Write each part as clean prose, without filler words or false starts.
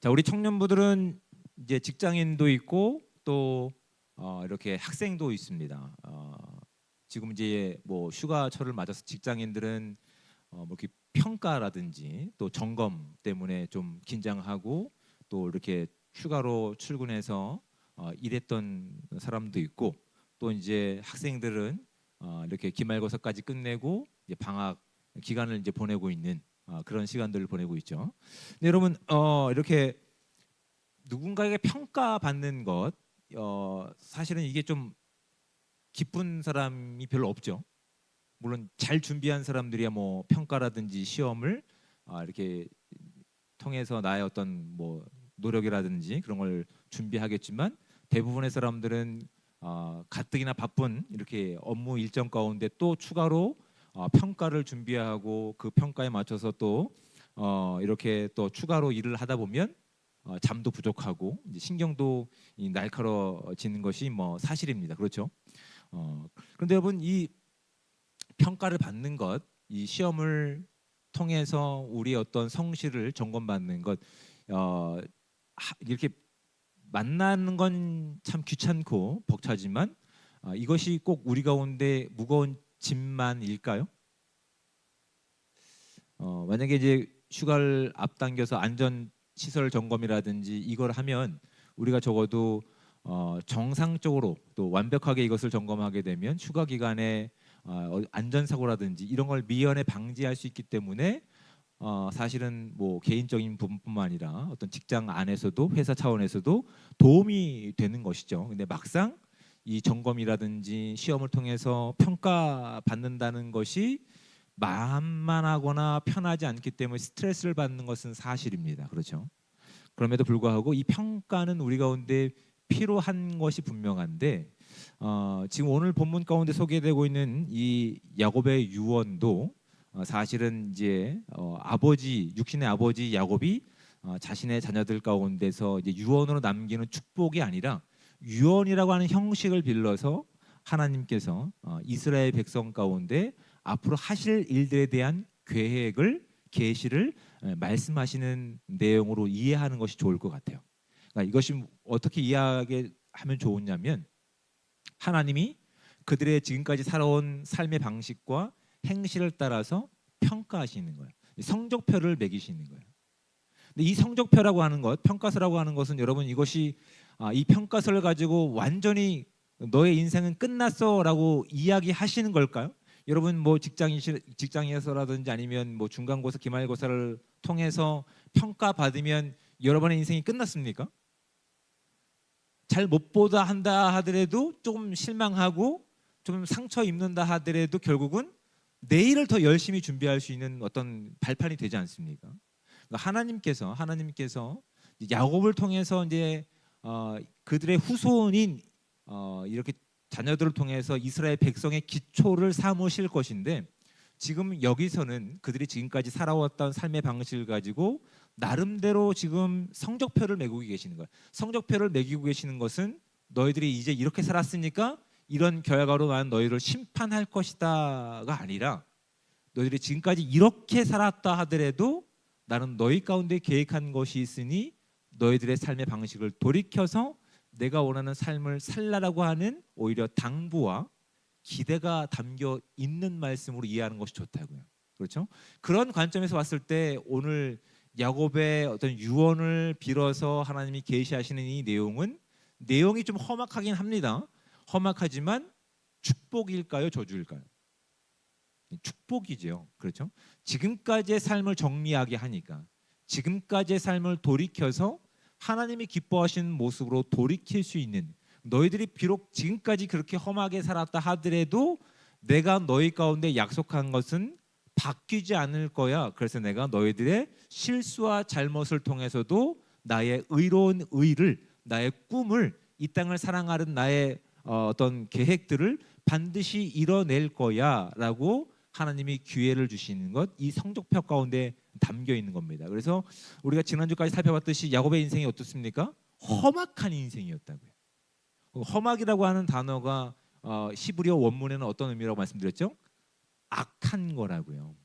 자, 우리 청년부들은 이제 직장인도 있고 또 이렇게 학생도 있습니다. 지금 이제 뭐 휴가철을 맞아서 직장인들은 뭐 이렇게 평가라든지 또 점검 때문에 좀 긴장하고 또 이렇게 휴가로 출근해서 일했던 사람도 있고, 또 이제 학생들은 이렇게 기말고사까지 끝내고 이제 방학 기간을 이제 보내고 있는 그런 시간들을 보내고 있죠. 근데 여러분, 이렇게 누군가에게 평가받는 것, 사실은 이게 좀 기쁜 사람이 별로 없죠. 물론 잘 준비한 사람들이야 뭐 평가라든지 시험을 이렇게 통해서 나의 어떤 뭐 노력이라든지 그런 걸 준비하겠지만, 대부분의 사람들은 가뜩이나 바쁜 이렇게 업무 일정 가운데 또 추가로 평가를 준비하고 그 평가에 맞춰서 또 이렇게 또 추가로 일을 하다 보면 잠도 부족하고 이제 신경도 날카로워지는 것이 뭐 사실입니다. 그렇죠? 그런데 여러분, 이 평가를 받는 것, 이 시험을 통해서 우리의 어떤 성실을 점검받는 것, 어, 이렇게 만나는 건 참 귀찮고 벅차지만 이것이 꼭 우리 가운데 무거운 짐만일까요? 만약에 이제 휴가를 앞당겨서 안전 시설 점검이라든지 이걸 하면 우리가 적어도 정상적으로 또 완벽하게 이것을 점검하게 되면 휴가 기간에 안전사고라든지 이런 걸 미연에 방지할 수 있기 때문에 사실은 뭐 개인적인 부분뿐만 아니라 어떤 직장 안에서도 회사 차원에서도 도움이 되는 것이죠. 근데 막상 이 점검이라든지 시험을 통해서 평가받는다는 것이 만만하거나 편하지 않기 때문에 스트레스를 받는 것은 사실입니다. 그렇죠? 그럼에도 불구하고 이 평가는 우리 가운데 필요한 것이 분명한데, 지금 오늘 본문 가운데 소개되고 있는 이 야곱의 유언도 사실은 이제 아버지, 육신의 아버지 야곱이 자신의 자녀들 가운데서 이제 유언으로 남기는 축복이 아니라 유언이라고 하는 형식을 빌려서 하나님께서 이스라엘 백성 가운데 앞으로 하실 일들에 대한 계획을, 계시를 말씀하시는 내용으로 이해하는 것이 좋을 것 같아요. 그러니까 이것이 어떻게 이해하면 좋으냐면, 하나님이 그들의 지금까지 살아온 삶의 방식과 행실을 따라서 평가하시는 거예요. 성적표를 매기시는 거예요. 근데 이 성적표라고 하는 것, 평가서라고 하는 것은 여러분, 이것이 이 평가서를 가지고 완전히 너의 인생은 끝났어라고 이야기하시는 걸까요? 여러분 뭐 직장에서라든지 아니면 뭐 중간고사, 기말고사를 통해서 평가받으면 여러분의 인생이 끝났습니까? 잘 못 보다 한다 하더라도 조금 실망하고 좀 상처 입는다 하더라도 결국은 내일을 더 열심히 준비할 수 있는 어떤 발판이 되지 않습니까? 그러니까 하나님께서 야곱을 통해서 이제 그들의 후손인 이렇게 자녀들을 통해서 이스라엘 백성의 기초를 삼으실 것인데, 지금 여기서는 그들이 지금까지 살아왔던 삶의 방식을 가지고 나름대로 지금 성적표를 매기고 계시는 거예요. 성적표를 매기고 계시는 것은 너희들이 이제 이렇게 살았으니까 이런 결과로 난 너희를 심판할 것이다가 아니라, 너희들이 지금까지 이렇게 살았다 하더라도 나는 너희 가운데 계획한 것이 있으니 너희들의 삶의 방식을 돌이켜서 내가 원하는 삶을 살라라고 하는 오히려 당부와 기대가 담겨 있는 말씀으로 이해하는 것이 좋다고요. 그렇죠? 그런 관점에서 봤을 때 오늘 야곱의 어떤 유언을 빌어서 하나님이 계시하시는 이 내용이 좀 험악하긴 합니다. 험악하지만 축복일까요, 저주일까요? 축복이죠. 그렇죠? 지금까지의 삶을 정리하게 하니까, 지금까지의 삶을 돌이켜서 하나님이 기뻐하시는 모습으로 돌이킬 수 있는, 너희들이 비록 지금까지 그렇게 험하게 살았다 하더라도 내가 너희 가운데 약속한 것은 바뀌지 않을 거야. 그래서 내가 너희들의 실수와 잘못을 통해서도 나의 의로운 의를, 나의 꿈을, 이 땅을 사랑하는 나의 어떤 계획들을 반드시 이뤄낼 거야라고 하나님이 기회를 주시는 것, 이 성적표 가운데 담겨 있는 겁니다. 그래서 우리가 지난주까지 살펴봤듯이 야곱의 인생이 어떻습니까? 험악한 인생이었다고요. 험악이라고 하는 단어가 히브리어 원문에는 어떤 의미라고 말씀드렸죠? 악한 거라고요.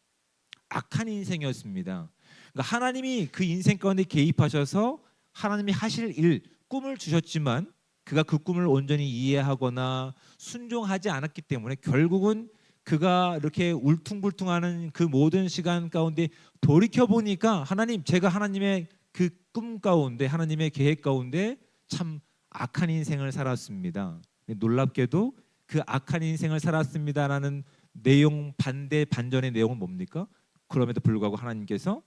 악한 인생이었습니다. 그러니까 하나님이 그 인생 가운데 개입하셔서 하나님이 하실 일, 꿈을 주셨지만 그가 그 꿈을 온전히 이해하거나 순종하지 않았기 때문에 결국은 그가 이렇게 울퉁불퉁하는 그 모든 시간 가운데 돌이켜 보니까 하나님, 제가 하나님의 그 꿈 가운데, 하나님의 계획 가운데 참 악한 인생을 살았습니다. 놀랍게도 그 악한 인생을 살았습니다라는 내용, 반대 반전의 내용은 뭡니까? 그럼에도 불구하고 하나님께서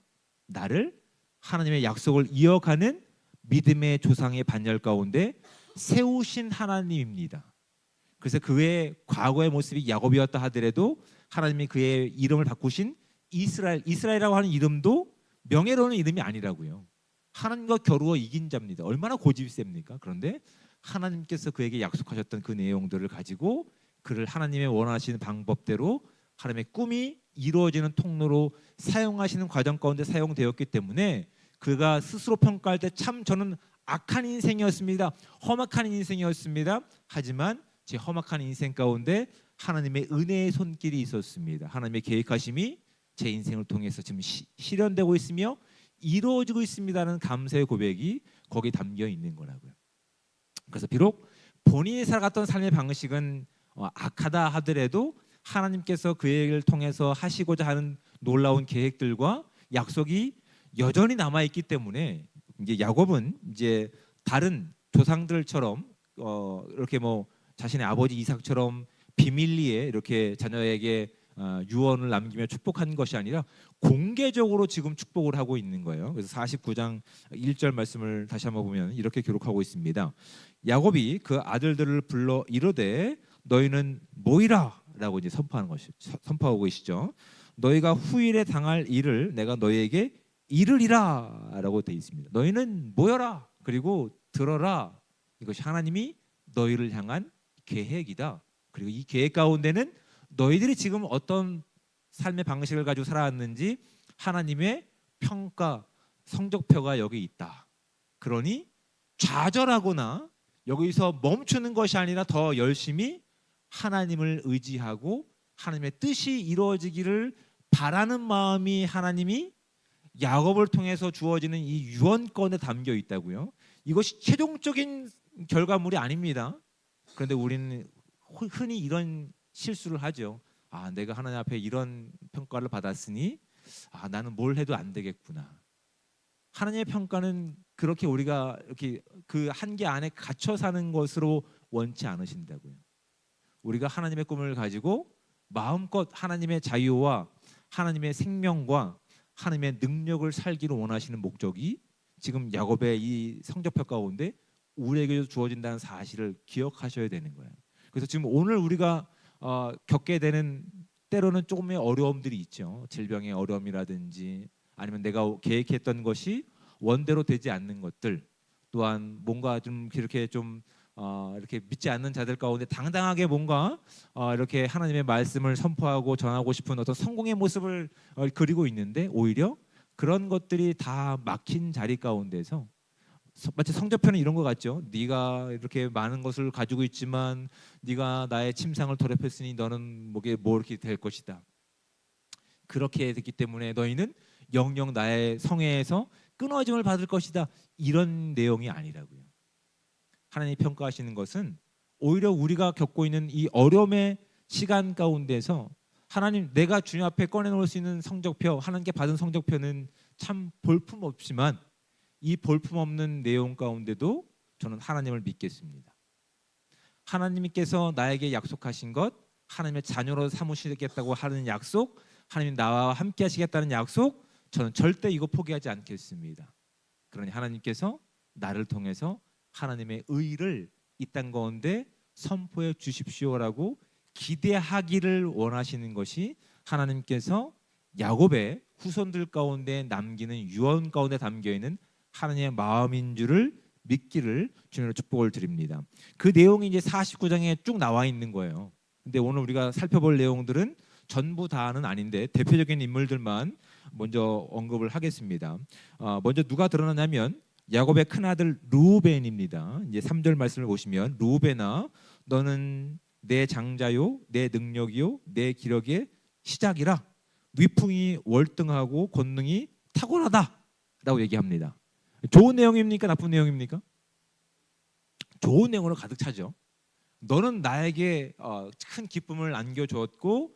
나를 하나님의 약속을 이어가는 믿음의 조상의 반열 가운데 세우신 하나님입니다. 그래서 그의 과거의 모습이 야곱이었다 하더라도 하나님이 그의 이름을 바꾸신 이스라엘, 이스라엘이라고 하는 이름도 명예로운 이름이 아니라고요. 하나님과 겨루어 이긴 자입니다. 얼마나 고집이 셉니까? 그런데 하나님께서 그에게 약속하셨던 그 내용들을 가지고 그를 하나님의 원하시는 방법대로 하나님의 꿈이 이루어지는 통로로 사용하시는 과정 가운데 사용되었기 때문에 그가 스스로 평가할 때 참 저는 악한 인생이었습니다. 험악한 인생이었습니다. 하지만 제 험악한 인생 가운데 하나님의 은혜의 손길이 있었습니다. 하나님의 계획하심이 제 인생을 통해서 지금 실현되고 있으며 이루어지고 있습니다라는 감사의 고백이 거기에 담겨 있는 거라고요. 그래서 비록 본인이 살아갔던 삶의 방식은 악하다 하더라도 하나님께서 그를 통해서 하시고자 하는 놀라운 계획들과 약속이 여전히 남아 있기 때문에 이제 야곱은 이제 다른 조상들처럼 이렇게 뭐 자신의 아버지 이삭처럼 비밀리에 이렇게 자녀에게 유언을 남기며 축복한 것이 아니라 공개적으로 지금 축복을 하고 있는 거예요. 그래서 49장 1절 말씀을 다시 한번 보면 이렇게 기록하고 있습니다. 야곱이 그 아들들을 불러 이르되 너희는 모이라라고 이제 선포하고 계시죠. 너희가 후일에 당할 일을 내가 너희에게 이르리라라고 되어 있습니다. 너희는 모여라, 그리고 들어라. 이것이 하나님이 너희를 향한 계획이다. 그리고 이 계획 가운데는 너희들이 지금 어떤 삶의 방식을 가지고 살아왔는지 하나님의 평가, 성적표가 여기 있다. 그러니 좌절하거나 여기서 멈추는 것이 아니라 더 열심히 하나님을 의지하고 하나님의 뜻이 이루어지기를 바라는 마음이 하나님이 야곱을 통해서 주어지는 이 유언권에 담겨 있다고요. 이것이 최종적인 결과물이 아닙니다. 그런데 우리는 흔히 이런 실수를 하죠. 내가 하나님 앞에 이런 평가를 받았으니 나는 뭘 해도 안 되겠구나. 하나님의 평가는 그렇게 우리가 이렇게 그 한계 안에 갇혀 사는 것으로 원치 않으신다고요. 우리가 하나님의 꿈을 가지고 마음껏 하나님의 자유와 하나님의 생명과 하나님의 능력을 살기를 원하시는 목적이 지금 야곱의 이 성적표 가운데 우리에게 주어진다는 사실을 기억하셔야 되는 거예요. 그래서 지금 오늘 우리가 겪게 되는 때로는 조금의 어려움들이 있죠. 질병의 어려움이라든지 아니면 내가 계획했던 것이 원대로 되지 않는 것들, 또한 뭔가 좀 이렇게 좀 이렇게 믿지 않는 자들 가운데 당당하게 뭔가 이렇게 하나님의 말씀을 선포하고 전하고 싶은 어떤 성공의 모습을 그리고 있는데 오히려 그런 것들이 다 막힌 자리 가운데서 마치 성적표는 이런 것 같죠. 네가 이렇게 많은 것을 가지고 있지만 네가 나의 침상을 더럽혔으니 너는 뭐게 뭐 이렇게 될 것이다. 그렇게 됐기 때문에 너희는 영영 나의 성회에서 끊어짐을 받을 것이다. 이런 내용이 아니라고요. 하나님이 평가하시는 것은 오히려 우리가 겪고 있는 이 어려움의 시간 가운데서 하나님, 내가 주님 앞에 꺼내놓을 수 있는 성적표, 하나님께 받은 성적표는 참 볼품없지만 이 볼품없는 내용 가운데도 저는 하나님을 믿겠습니다. 하나님께서 나에게 약속하신 것, 하나님의 자녀로 삼으시겠다고 하는 약속, 하나님 나와 함께 하시겠다는 약속, 저는 절대 이거 포기하지 않겠습니다. 그러니 하나님께서 나를 통해서 하나님의 의를 이 땅 가운데 선포해 주십시오라고 기대하기를 원하시는 것이 하나님께서 야곱의 후손들 가운데 남기는 유언 가운데 담겨 있는 하나님의 마음인 줄을 믿기를 주님으로 축복을 드립니다. 그 내용이 이제 49장에 쭉 나와 있는 거예요. 근데 오늘 우리가 살펴볼 내용들은 전부 다는 아닌데 대표적인 인물들만 먼저 언급을 하겠습니다. 먼저 누가 드러나냐면 야곱의 큰아들 르우벤입니다. 이제 3절 말씀을 보시면 르우벤아 너는 내 장자요 내 능력이요 내 기력의 시작이라 위풍이 월등하고 권능이 탁월하다 라고 얘기합니다. 좋은 내용입니까? 나쁜 내용입니까? 좋은 내용으로 가득 차죠. 너는 나에게 큰 기쁨을 안겨주었고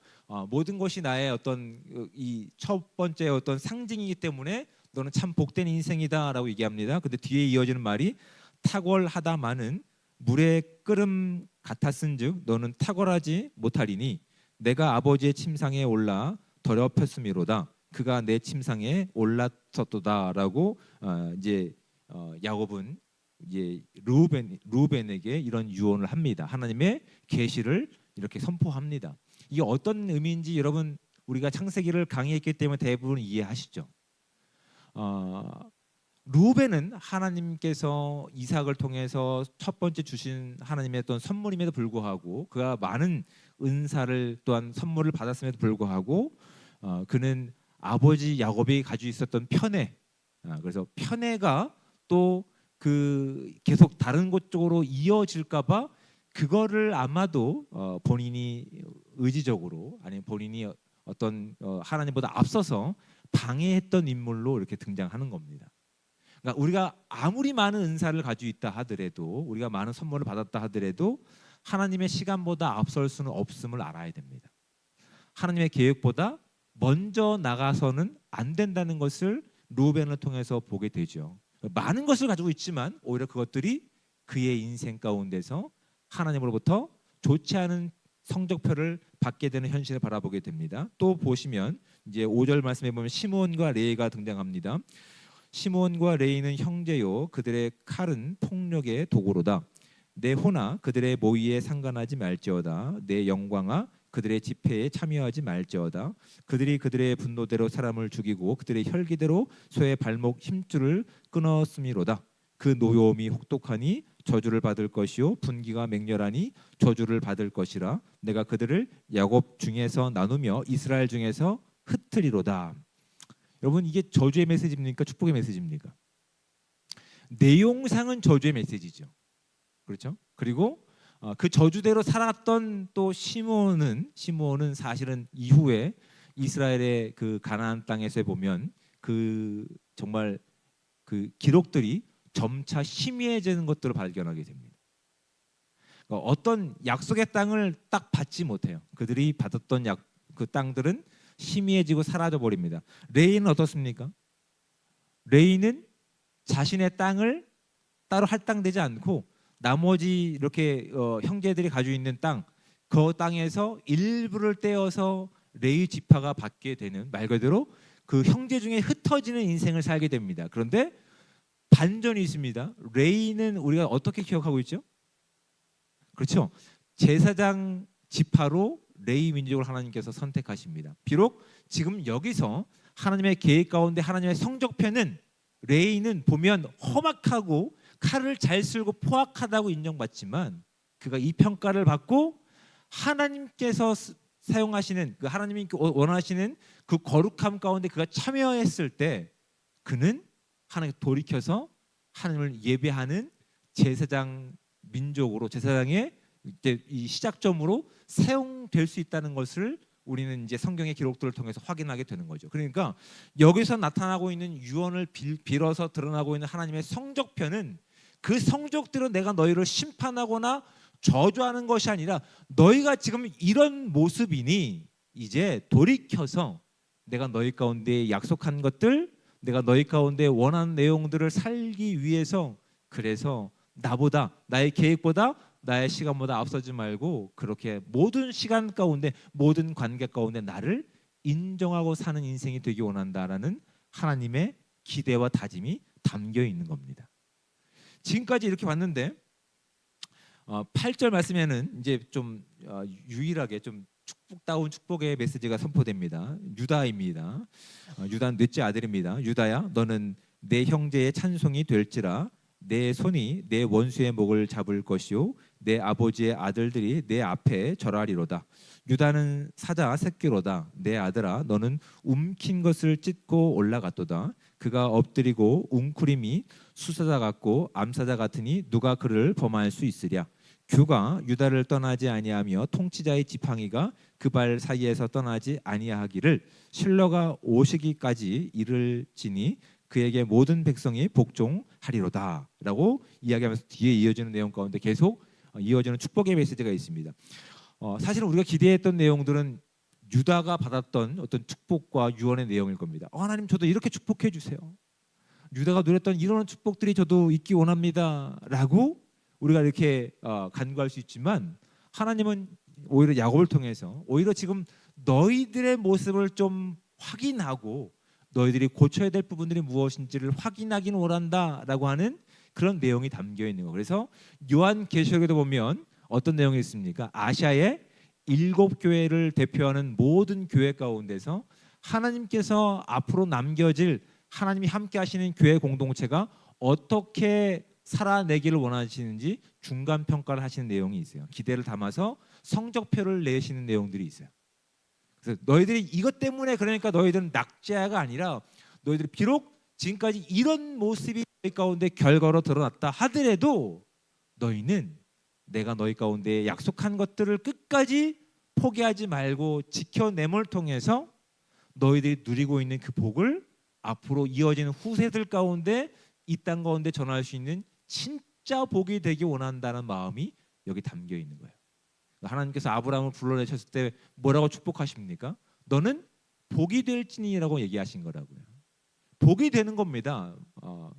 모든 것이 나의 어떤 이 첫 번째 어떤 상징이기 때문에 너는 참 복된 인생이다라고 얘기합니다. 근데 뒤에 이어지는 말이 탁월하다마는 물의 끓음 같았은즉 너는 탁월하지 못하리니 내가 아버지의 침상에 올라 더럽혔음이로다. 그가 내 침상에 올랐었도다라고 이제 야곱은 이제 루벤에게 이런 유언을 합니다. 하나님의 계시를 이렇게 선포합니다. 이게 어떤 의미인지 여러분 우리가 창세기를 강의했기 때문에 대부분 이해하시죠. 루벤은 하나님께서 이삭을 통해서 첫 번째 주신 하나님의 어떤 선물임에도 불구하고 그가 많은 은사를 또한 선물을 받았음에도 불구하고 그는 아버지 야곱이 가지고 있었던 편애, 그래서 편애가 또 그 계속 다른 곳 쪽으로 이어질까봐 그거를 아마도 본인이 의지적으로 아니면 본인이 어떤 하나님보다 앞서서 방해했던 인물로 이렇게 등장하는 겁니다. 그러니까 우리가 아무리 많은 은사를 가지고 있다 하더라도 우리가 많은 선물을 받았다 하더라도 하나님의 시간보다 앞설 수는 없음을 알아야 됩니다. 하나님의 계획보다 먼저 나가서는 안 된다는 것을 루벤을 통해서 보게 되죠. 많은 것을 가지고 있지만 오히려 그것들이 그의 인생 가운데서 하나님으로부터 좋지 않은 성적표를 받게 되는 현실을 바라보게 됩니다. 또 보시면 이제 5절 말씀에 보면 시므온과 레이가 등장합니다. 시므온과 레이는 형제요 그들의 칼은 폭력의 도구로다. 내 호나 그들의 모의에 상관하지 말지어다. 내 영광아 그들의 집회에 참여하지 말지어다. 그들이 그들의 분노대로 사람을 죽이고 그들의 혈기대로 소의 발목 힘줄을 끊었음이로다. 그 노여움이 혹독하니 저주를 받을 것이요 분기가 맹렬하니 저주를 받을 것이라. 내가 그들을 야곱 중에서 나누며 이스라엘 중에서 흩으리로다. 여러분 이게 저주의 메시지입니까? 축복의 메시지입니까? 내용상은 저주의 메시지죠. 그렇죠? 그리고 그 저주대로 살았던 또 시므온은 사실은 이후에 이스라엘의 그 가나안 땅에서 보면 그 정말 그 기록들이 점차 희미해지는 것들을 발견하게 됩니다. 그러니까 어떤 약속의 땅을 딱 받지 못해요. 그들이 받았던 그 땅들은 희미해지고 사라져 버립니다. 레이는 어떻습니까? 레이는 자신의 땅을 따로 할당되지 않고 나머지 이렇게 형제들이 가지고 있는 땅, 그 땅에서 일부를 떼어서 레위 지파가 받게 되는 말 그대로 그 형제 중에 흩어지는 인생을 살게 됩니다. 그런데 반전이 있습니다. 레위는 우리가 어떻게 기억하고 있죠? 그렇죠. 제사장 지파로 레위 민족을 하나님께서 선택하십니다. 비록 지금 여기서 하나님의 계획 가운데 하나님의 성적표는 레위는 보면 험악하고 칼을 잘 쓸고 포악하다고 인정받지만 그가 이 평가를 받고 하나님께서 사용하시는 그 하나님이 원하시는 그 거룩함 가운데 그가 참여했을 때 그는 하나님 돌이켜서 하나님을 예배하는 제사장 민족으로 제사장의 이제 이 시작점으로 사용될 수 있다는 것을 우리는 이제 성경의 기록들을 통해서 확인하게 되는 거죠. 그러니까 여기서 나타나고 있는 유언을 빌어서 드러나고 있는 하나님의 성적표는 그 성적대로 내가 너희를 심판하거나 저주하는 것이 아니라 너희가 지금 이런 모습이니 이제 돌이켜서 내가 너희 가운데 약속한 것들, 내가 너희 가운데 원하는 내용들을 살기 위해서 그래서 나보다 나의 계획보다 나의 시간보다 앞서지 말고 그렇게 모든 시간 가운데 모든 관계 가운데 나를 인정하고 사는 인생이 되기 원한다라는 하나님의 기대와 다짐이 담겨 있는 겁니다. 지금까지 이렇게 봤는데 8절 말씀에는 이제 좀 유일하게 좀 축복다운 축복의 메시지가 선포됩니다. 유다입니다. 유다는 넷째 아들입니다. 유다야 너는 내 형제의 찬송이 될지라. 내 손이 내 원수의 목을 잡을 것이요 내 아버지의 아들들이 내 앞에 절하리로다. 유다는 사자 새끼로다. 내 아들아 너는 움킨 것을 찢고 올라갔도다. 그가 엎드리고 웅크림이 수사자 같고 암사자 같으니 누가 그를 범할 수 있으랴. 규가 유다를 떠나지 아니하며 통치자의 지팡이가 그 발 사이에서 떠나지 아니하기를 실러가 오시기까지 이를지니 그에게 모든 백성이 복종하리로다라고 이야기하면서 뒤에 이어지는 내용 가운데 계속 이어지는 축복의 메시지가 있습니다. 사실은 우리가 기대했던 내용들은 유다가 받았던 어떤 축복과 유언의 내용일 겁니다. 하나님 저도 이렇게 축복해 주세요. 유다가 누렸던 이런 축복들이 저도 있기 원합니다라고 우리가 이렇게 간구할 수 있지만 하나님은 오히려 야곱을 통해서 오히려 지금 너희들의 모습을 좀 확인하고 너희들이 고쳐야 될 부분들이 무엇인지를 확인하기는 원한다라고 하는 그런 내용이 담겨 있는 거. 그래서 요한계시록에도 보면 어떤 내용이 있습니까? 아시아의 7교회를 대표하는 모든 교회 가운데서 하나님께서 앞으로 남겨질 하나님이 함께 하시는 교회 공동체가 어떻게 살아내기를 원하시는지 중간 평가를 하시는 내용이 있어요. 기대를 담아서 성적표를 내시는 내용들이 있어요. 그래서 너희들이 이것 때문에 그러니까 너희들은 낙제가 아니라 너희들이 비록 지금까지 이런 모습이 너희 가운데 결과로 드러났다 하더라도 너희는 내가 너희 가운데 약속한 것들을 끝까지 포기하지 말고 지켜냄을 통해서 너희들이 누리고 있는 그 복을 앞으로 이어지는 후세들 가운데 이 땅 가운데 전할 수 있는 진짜 복이 되기 원한다는 마음이 여기 담겨 있는 거예요. 하나님께서 아브라함을 불러내셨을 때 뭐라고 축복하십니까? 너는 복이 될지니라고 얘기하신 거라고요. 복이 되는 겁니다.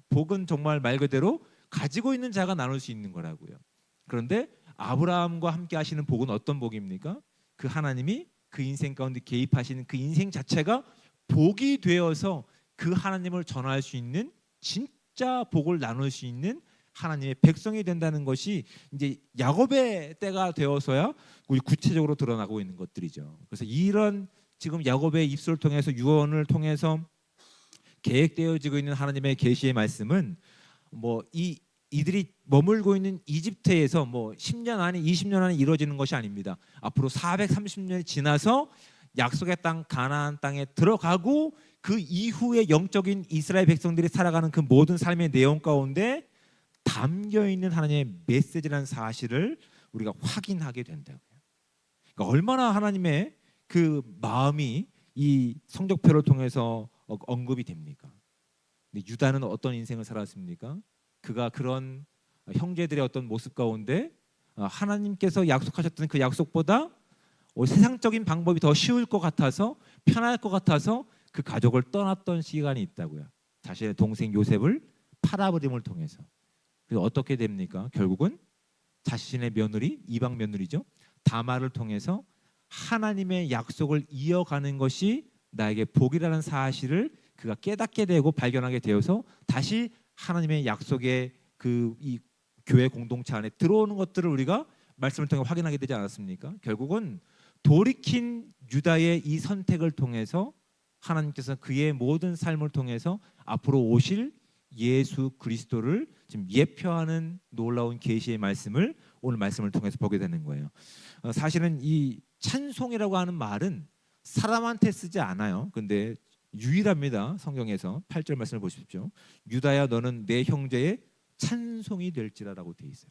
복은 정말 말 그대로 가지고 있는 자가 나눌 수 있는 거라고요. 그런데 아브라함과 함께 하시는 복은 어떤 복입니까? 그 하나님이 그 인생 가운데 개입하시는 그 인생 자체가 복이 되어서 그 하나님을 전할 수 있는 진짜 복을 나눌 수 있는 하나님의 백성이 된다는 것이 이제 야곱의 때가 되어서야 우리 구체적으로 드러나고 있는 것들이죠. 그래서 이런 지금 야곱의 입술을 통해서 유언을 통해서 계획되어지고 있는 하나님의 계시의 말씀은 이들이 머물고 있는 이집트에서 10년 안에 20년 안에 이루어지는 것이 아닙니다. 앞으로 430년이 지나서 약속의 땅 가나안 땅에 들어가고 그 이후에 영적인 이스라엘 백성들이 살아가는 그 모든 삶의 내용 가운데 담겨 있는 하나님의 메시지라는 사실을 우리가 확인하게 된다고요. 그러니까 얼마나 하나님의 그 마음이 이 성적표를 통해서 언급이 됩니까? 근데 유다는 어떤 인생을 살았습니까? 그가 그런 형제들의 어떤 모습 가운데 하나님께서 약속하셨던 그 약속보다 세상적인 방법이 더 쉬울 것 같아서 편할 것 같아서 그 가족을 떠났던 시간이 있다고요. 자신의 동생 요셉을 팔아버림을 통해서. 그래서 어떻게 됩니까? 결국은 자신의 며느리, 이방 며느리죠. 다말을 통해서 하나님의 약속을 이어가는 것이 나에게 복이라는 사실을 그가 깨닫게 되고 발견하게 되어서 다시 하나님의 약속의 이 교회 공동체 안에 들어오는 것들을 우리가 말씀을 통해 확인하게 되지 않았습니까? 결국은 돌이킨 유다의 이 선택을 통해서 하나님께서 그의 모든 삶을 통해서 앞으로 오실 예수 그리스도를 지금 예표하는 놀라운 계시의 말씀을 오늘 말씀을 통해서 보게 되는 거예요. 사실은 이 찬송이라고 하는 말은 사람한테 쓰지 않아요. 근데 유일합니다. 성경에서 8절 말씀을 보십시오. 유다야 너는 내 형제의 찬송이 될지라라고 되어 있어요.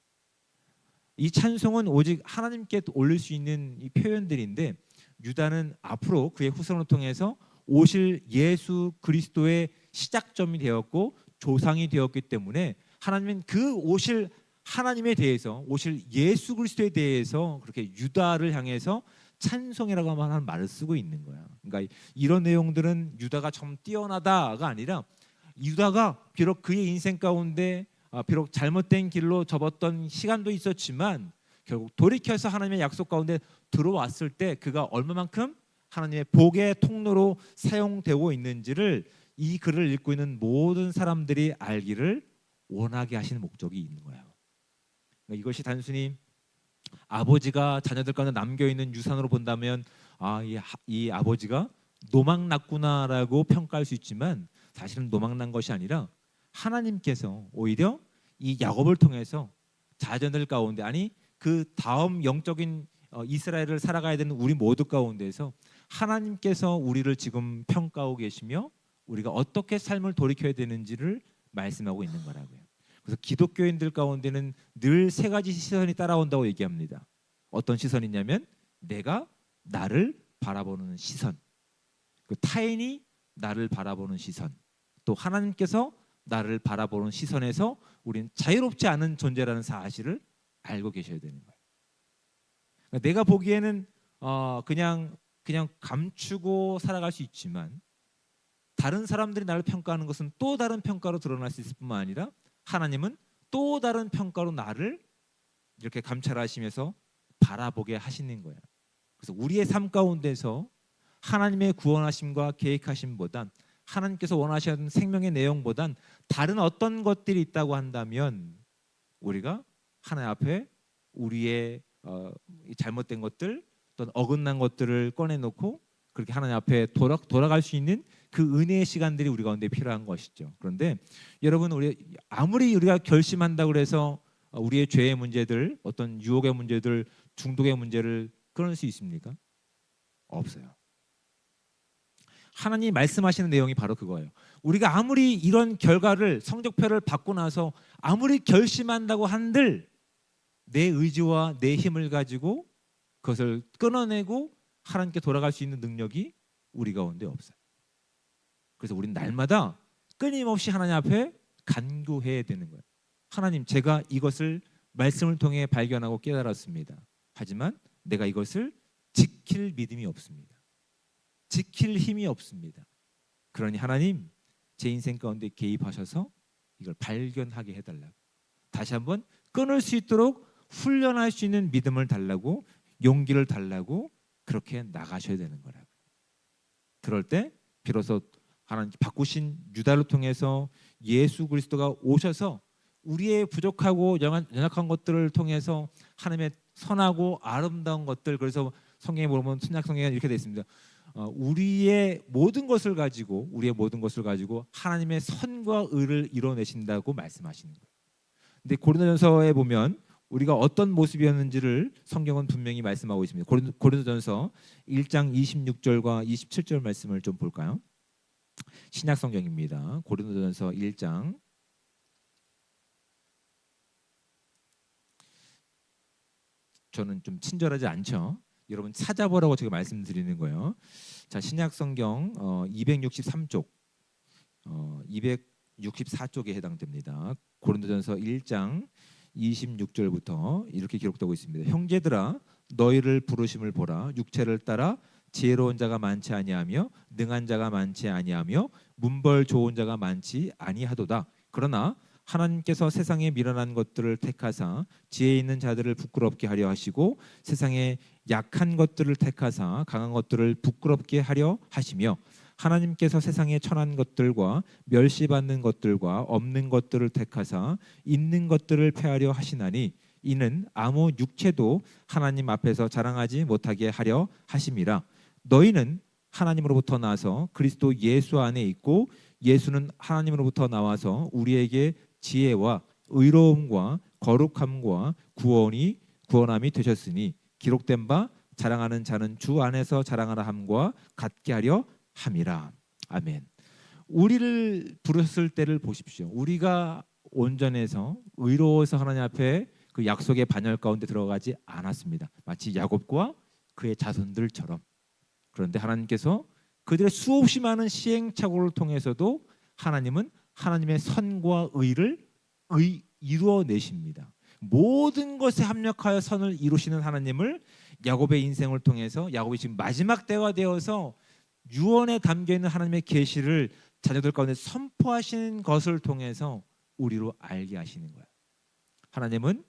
이 찬송은 오직 하나님께 올릴 수 있는 이 표현들인데 유다는 앞으로 그의 후손을 통해서 오실 예수 그리스도의 시작점이 되었고 조상이 되었기 때문에 하나님은 그 오실 하나님에 대해서 오실 예수 그리스도에 대해서 그렇게 유다를 향해서 찬송이라고 하는 말을 쓰고 있는 거야. 그러니까 이런 내용들은 유다가 좀 뛰어나다가 아니라 유다가 비록 그의 인생 가운데 비록 잘못된 길로 접었던 시간도 있었지만 결국 돌이켜서 하나님의 약속 가운데 들어왔을 때 그가 얼마만큼 하나님의 복의 통로로 사용되고 있는지를 이 글을 읽고 있는 모든 사람들이 알기를 원하게 하시는 목적이 있는 거예요. 그러니까 이것이 단순히 아버지가 자녀들 가운데 남겨있는 유산으로 본다면 이 아버지가 노망났구나라고 평가할 수 있지만 사실은 노망난 것이 아니라 하나님께서 오히려 이 야곱을 통해서 자녀들 가운데 아니 그 다음 영적인 이스라엘을 살아가야 되는 우리 모두 가운데서 하나님께서 우리를 지금 평가하고 계시며 우리가 어떻게 삶을 돌이켜야 되는지를 말씀하고 있는 거라고요. 그래서 기독교인들 가운데는 늘 세 가지 시선이 따라온다고 얘기합니다. 어떤 시선이냐면 내가 나를 바라보는 시선, 그 타인이 나를 바라보는 시선, 또 하나님께서 나를 바라보는 시선에서 우리는 자유롭지 않은 존재라는 사실을 알고 계셔야 되는 거예요. 그러니까 내가 보기에는 그냥 감추고 살아갈 수 있지만 다른 사람들이 나를 평가하는 것은 또 다른 평가로 드러날 수 있을 뿐만 아니라 하나님은 또 다른 평가로 나를 이렇게 감찰하시면서 바라보게 하시는 거예요. 그래서 우리의 삶 가운데서 하나님의 구원하심과 계획하심보단 하나님께서 원하시는 생명의 내용보단 다른 어떤 것들이 있다고 한다면 우리가 하나님 앞에 우리의 잘못된 것들 또는 어긋난 것들을 꺼내놓고 그렇게 하나님 앞에 돌아갈 수 있는 그 은혜의 시간들이 우리 가운데 필요한 것이죠. 그런데 여러분, 아무리 우리가 결심한다고 해서 우리의 죄의 문제들, 어떤 유혹의 문제들, 중독의 문제를 끊을 수 있습니까? 없어요. 하나님이 말씀하시는 내용이 바로 그거예요. 우리가 아무리 이런 결과를 성적표를 받고 나서 아무리 결심한다고 한들 내 의지와 내 힘을 가지고 그것을 끊어내고 하나님께 돌아갈 수 있는 능력이 우리 가운데 없어요. 그래서 우리는 날마다 끊임없이 하나님 앞에 간구해야 되는 거예요. 하나님, 제가 이것을 말씀을 통해 발견하고 깨달았습니다. 하지만 내가 이것을 지킬 믿음이 없습니다. 지킬 힘이 없습니다. 그러니 하나님, 제 인생 가운데 개입하셔서 이걸 발견하게 해달라고, 다시 한번 끊을 수 있도록 훈련할 수 있는 믿음을 달라고, 용기를 달라고 그렇게 나가셔야 되는 거라고. 그럴 때 비로소 하나님 바꾸신 유다를 통해서 예수 그리스도가 오셔서 우리의 부족하고 연약한 것들을 통해서 하나님의 선하고 아름다운 것들, 그래서 성경에 보면 신약 성경에 이렇게 되어 있습니다. 우리의 모든 것을 가지고 하나님의 선과 의를 이뤄내신다고 말씀하시는 거예요. 근데 고린도전서에 보면 우리가 어떤 모습이었는지를 성경은 분명히 말씀하고 있습니다. 고린도전서 1장 26절과 27절 말씀을 좀 볼까요? 신약 성경입니다. 고린도전서 1장 저는 좀 친절하지 않죠. 여러분 찾아보라고 제가 말씀드리는 거예요. 자, 신약 성경 263쪽, 264쪽에 해당됩니다. 고린도전서 1장 26절부터 이렇게 기록되고 있습니다. 형제들아, 너희를 부르심을 보라. 육체를 따라 지혜로운 자가 많지 아니하며 능한 자가 많지 아니하며 문벌 좋은 자가 많지 아니하도다. 그러나 하나님께서 세상에 미련한 것들을 택하사 지혜 있는 자들을 부끄럽게 하려 하시고 세상에 약한 것들을 택하사 강한 것들을 부끄럽게 하려 하시며 하나님께서 세상에 천한 것들과 멸시받는 것들과 없는 것들을 택하사 있는 것들을 폐하려 하시나니 이는 아무 육체도 하나님 앞에서 자랑하지 못하게 하려 하심이라. 너희는 하나님으로부터 나서 그리스도 예수 안에 있고 예수는 하나님으로부터 나와서 우리에게 지혜와 의로움과 거룩함과 구원함이 되셨으니 기록된 바 자랑하는 자는 주 안에서 자랑하라 함과 같게 하려 함이라. 아멘. 우리를 부르셨을 때를 보십시오. 우리가 온전해서 의로워서 하나님 앞에 그 약속의 반열 가운데 들어가지 않았습니다. 마치 야곱과 그의 자손들처럼. 그런데 하나님께서 그들의 수없이 많은 시행착오를 통해서도 하나님은 하나님의 선과 의를 이루어내십니다. 모든 것에 합력하여 선을 이루시는 하나님을 야곱의 인생을 통해서, 야곱이 지금 마지막 때가 되어서 유언에 담겨있는 하나님의 계시를 자녀들 가운데 선포하시는 것을 통해서 우리로 알게 하시는 거예요. 하나님은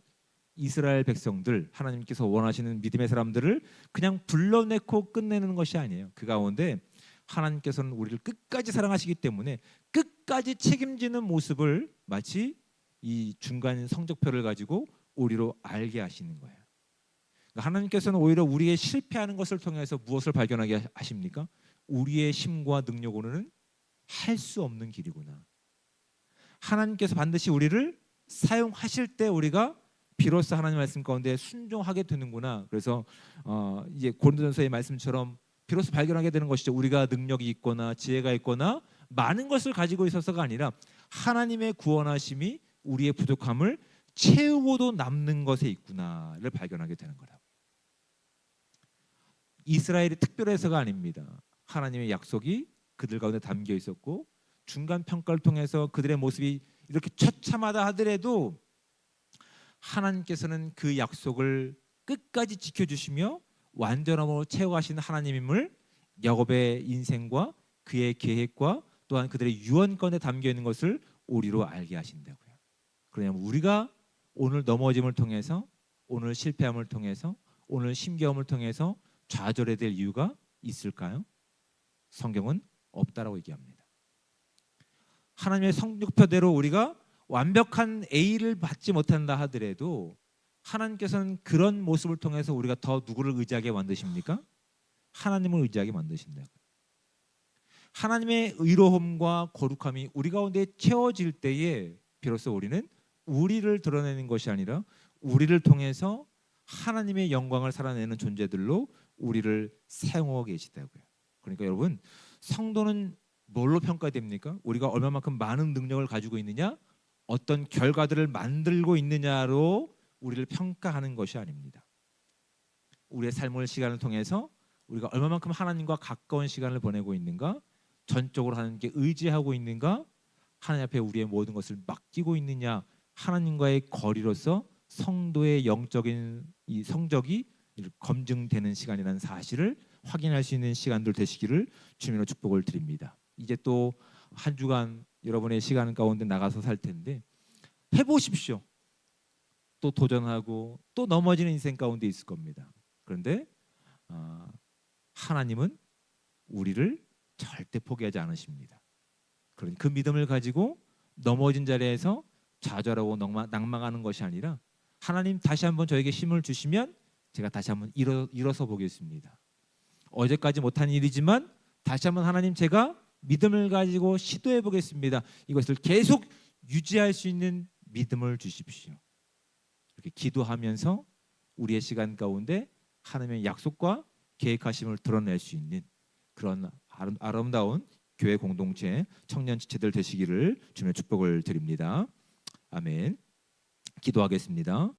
이스라엘 백성들, 하나님께서 원하시는 믿음의 사람들을 그냥 불러내고 끝내는 것이 아니에요. 그 가운데 하나님께서는 우리를 끝까지 사랑하시기 때문에 끝까지 책임지는 모습을 마치 이 중간 성적표를 가지고 우리로 알게 하시는 거예요. 그러니까 하나님께서는 오히려 우리의 실패하는 것을 통해서 무엇을 발견하게 하십니까? 우리의 힘과 능력으로는 할 수 없는 길이구나. 하나님께서 반드시 우리를 사용하실 때 우리가 비로소 하나님 말씀 가운데 순종하게 되는구나. 그래서 이제 고린도전서의 말씀처럼 비로소 발견하게 되는 것이죠. 우리가 능력이 있거나 지혜가 있거나 많은 것을 가지고 있어서가 아니라 하나님의 구원하심이 우리의 부족함을 채우고도 남는 것에 있구나를 발견하게 되는 거라고. 이스라엘이 특별해서가 아닙니다. 하나님의 약속이 그들 가운데 담겨 있었고 중간 평가를 통해서 그들의 모습이 이렇게 처참하다 하더라도 하나님께서는 그 약속을 끝까지 지켜주시며 완전함으로 채워가시는 하나님임을 야곱의 인생과 그의 계획과 또한 그들의 유언권에 담겨 있는 것을 우리로 알게 하신다고요. 그러냐면 우리가 오늘 넘어짐을 통해서, 오늘 실패함을 통해서, 오늘 힘겨움을 통해서 좌절해야 될 이유가 있을까요? 성경은 없다라고 얘기합니다. 하나님의 성육표대로 우리가 완벽한 A를 받지 못한다 하더라도 하나님께서는 그런 모습을 통해서 우리가 더 누구를 의지하게 만드십니까? 하나님을 의지하게 만드신다고요. 하나님의 의로움과 거룩함이 우리 가운데 채워질 때에 비로소 우리는 우리를 드러내는 것이 아니라 우리를 통해서 하나님의 영광을 살아내는 존재들로 우리를 사용하고 계시다고요. 그러니까 여러분, 성도는 뭘로 평가됩니까? 우리가 얼마만큼 많은 능력을 가지고 있느냐, 어떤 결과들을 만들고 있느냐로 우리를 평가하는 것이 아닙니다. 우리의 삶의 시간을 통해서 우리가 얼마만큼 하나님과 가까운 시간을 보내고 있는가, 전적으로 하나님께 의지하고 있는가, 하나님 앞에 우리의 모든 것을 맡기고 있느냐, 하나님과의 거리로서 성도의 영적인 이 성적이 검증되는 시간이라는 사실을 확인할 수 있는 시간들 되시기를 주님으로 축복을 드립니다. 이제 또 한 주간 여러분의 시간 가운데 나가서 살 텐데 해보십시오. 또 도전하고 또 넘어지는 인생 가운데 있을 겁니다. 그런데 하나님은 우리를 절대 포기하지 않으십니다. 그러니 그 믿음을 가지고 넘어진 자리에서 좌절하고 낭망하는 것이 아니라 하나님 다시 한번 저에게 힘을 주시면 제가 다시 한번 일어서 보겠습니다. 어제까지 못한 일이지만 다시 한번 하나님 제가 믿음을 가지고 시도해 보겠습니다. 이것을 계속 유지할 수 있는 믿음을 주십시오. 이렇게 기도하면서 우리의 시간 가운데 하나님의 약속과 계획하심을 드러낼 수 있는 그런 아름다운 교회 공동체 청년 지체들 되시기를 주님의 축복을 드립니다. 아멘. 기도하겠습니다.